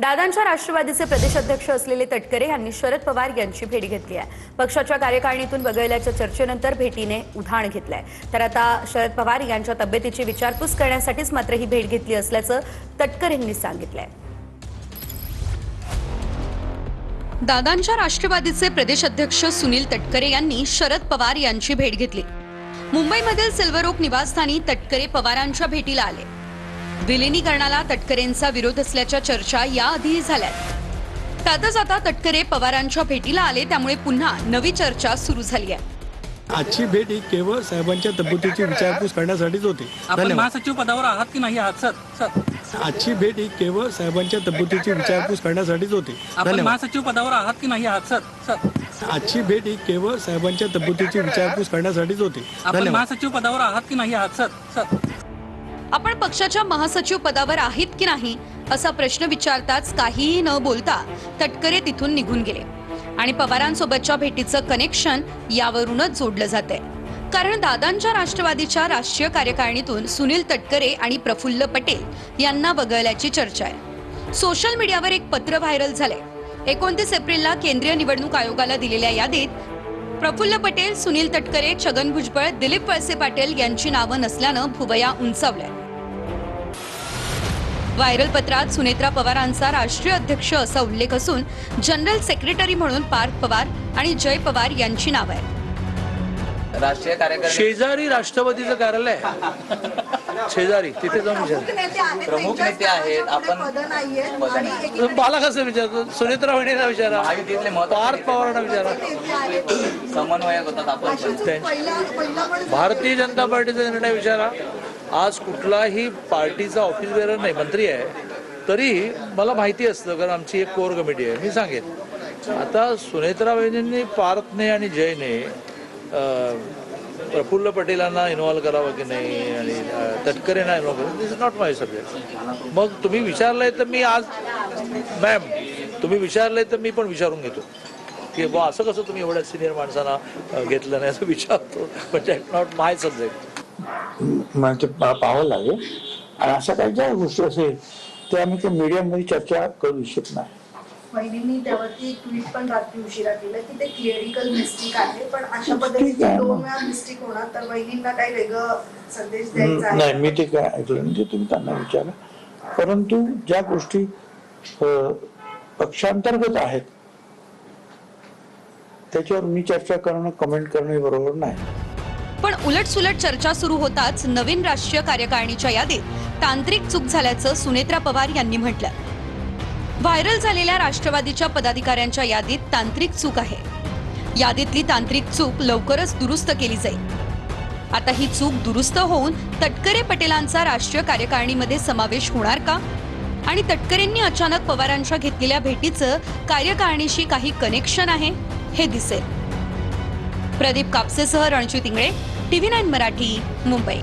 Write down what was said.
दादांच्या राष्ट्रवादीचे प्रदेशाध्यक्ष असलेले तटकरे यांनी शरद पवार यांची भेट घेतली आहे। पक्षाच्या कार्यकारिणीतून वगळल्याच्या चर्चेनंतर भेटीने उधाण घेतलंय। तर आता शरद पवार यांच्या तब्येतीची विचारपूस करण्यासाठीच मात्र ही भेट घेतली असल्याचं तटकरेंनी सांगितलंय। दादांच्या राष्ट्रवादीचे प्रदेशाध्यक्ष सुनील तटकरे यांनी शरद पवार यांची भेट घेतली। मुंबईमधील सिल्वर ओक निवासस्थानी तटकरे पवारांच्या भेटीला आले। विलिनीकरणाला तटकरेंचा विरोध असल्याच्या चर्चा याआधीही झाल्यात। त्यातच आता तटकरे पवारांच्या भेटीला आले, त्यामुळे पुन्हा नवी चर्चा सुरू झाली आहे। आजची भेट ही केवळ साहेबांच्या तब्येतीची विचारपूस करण्यासाठीच होती। आपण महासचिव पदावर आहात की नाही आहात सर? आजची भेट ही केवळ साहेबांच्या तब्येतीची विचारपूस करण्यासाठीच होती। आपण महासचिव पदावर आहात की नाही आहात सर? आजची भेट ही केवळ साहेबांच्या तब्येतीची विचारपूस करण्यासाठीच होती। आपण महासचिव पदावर आहात की नाही आहात सर? आपण पक्षाच्या महासचिव पदावर आहेत की नाही असा प्रश्न विचारताच काहीही न बोलता तटकरे तिथून निघून गेले आणि पवारांसोबतच्या भेटीचं कनेक्शन यावरूनच जोडलं जातंय। कारण दादांच्या राष्ट्रवादीच्या राष्ट्रीय कार्यकारिणीतून सुनील तटकरे आणि प्रफुल्ल पटेल यांना वगळल्याची चर्चा आहे। सोशल मीडियावर एक पत्र व्हायरल झालंय। 29 एप्रिलला केंद्रीय निवडणूक आयोगाला दिलेल्या यादीत प्रफुल्ल पटेल, सुनील तटकरे, छगन भुजबळ, दिलीप वळसे पाटील यांची नावं नसल्यानं भुवया उंचावलाय। व्हायरल पत्रात सुनेत्रा पवारांचा राष्ट्रीय अध्यक्ष असा उल्लेख असून जनरल सेक्रेटरी म्हणून पार्थ पवार आणि जय पवार यांची नावं आहेत। राष्ट्रीय कार्यकारिणी शेजारी राष्ट्रवादीचं कार्यालय आहे। शेजारी तिथे जाऊन विचार। प्रमुख नेते आहेत आपण मला कसं विचारतो? सुनेत्रा वहिनीला विचारा, महायुतीतले पार्थ पवारांना विचारा। समन्वयक होतात आपण। भारतीय जनता पार्टीचा निर्णय विचारा। आज कुठलाही पार्टीचा ऑफिस बेअरर नाही, मंत्री आहे, तरी मला माहिती असतं, कारण आमची एक कोर कमिटी आहे। मी सांगेन आता सुनेत्रा वहिनींनी, पार्थने आणि जयने प्रफुल्ल पटेलांना इन्व्हॉल्व करावं की नाही आणि तटकरेंना इन्व्हॉल्व करावं, दिस इज नॉट माय सब्जेक्ट। मग तुम्ही विचारलंय तर मी आज, मॅम तुम्ही विचारलंय तर मी पण विचारून घेतो की बा असं कसं तुम्ही एवढ्या सिनियर माणसांना घेतलं नाही असं विचारतो, but that not my subject. म्हणजे पाहावं लागेल आणि अशा काही ज्या गोष्टी असेल त्या आम्ही त्या मीडियामध्ये चर्चा करू इच्छित नाही। वहिनींनी त्यावरती एक ट्विट पण रात्री उशिरा केलं की ते क्लिअरिकल मिस्टेक आहे, पण अशा पद्धतीने 2 वेळा मिस्टेक होणार तर वहिनींना काही वेगळं संदेश द्यायचा आहे? नाही, मी ते काय ऐकलं नाही, ते तुम्ही त्यांना विचारा। परंतु ज्या गोष्टी पक्षांतर्गत आहेत त्याच्यावर मी चर्चा करणं, कमेंट करणं बरोबर नाही। पण उलटसुलट चर्चा सुरू होताच नवीन राष्ट्रीय कार्यकारिणीच्या यादीत तांत्रिक चूक झाल्याचं सुनेत्रा पवार यांनी म्हटलं। व्हायरल झालेल्या राष्ट्रवादीच्या पदाधिकाऱ्यांच्या यादीत तांत्रिक चूक आहे। यादीतली तांत्रिक चूक लवकरच दुरुस्त केली जाईल। आता ही चूक दुरुस्त होऊन तटकरे पटेलांचा राष्ट्रीय कार्यकारिणीमध्ये समावेश होणार का? आणि तटकरेंनी अचानक पवारांच्या घेतलेल्या भेटीचं कार्यकारिणीशी काही कनेक्शन आहे हे दिसेल। प्रदीप कापसेसह रणजित इंगळे, TV9 मराठी, मुंबई।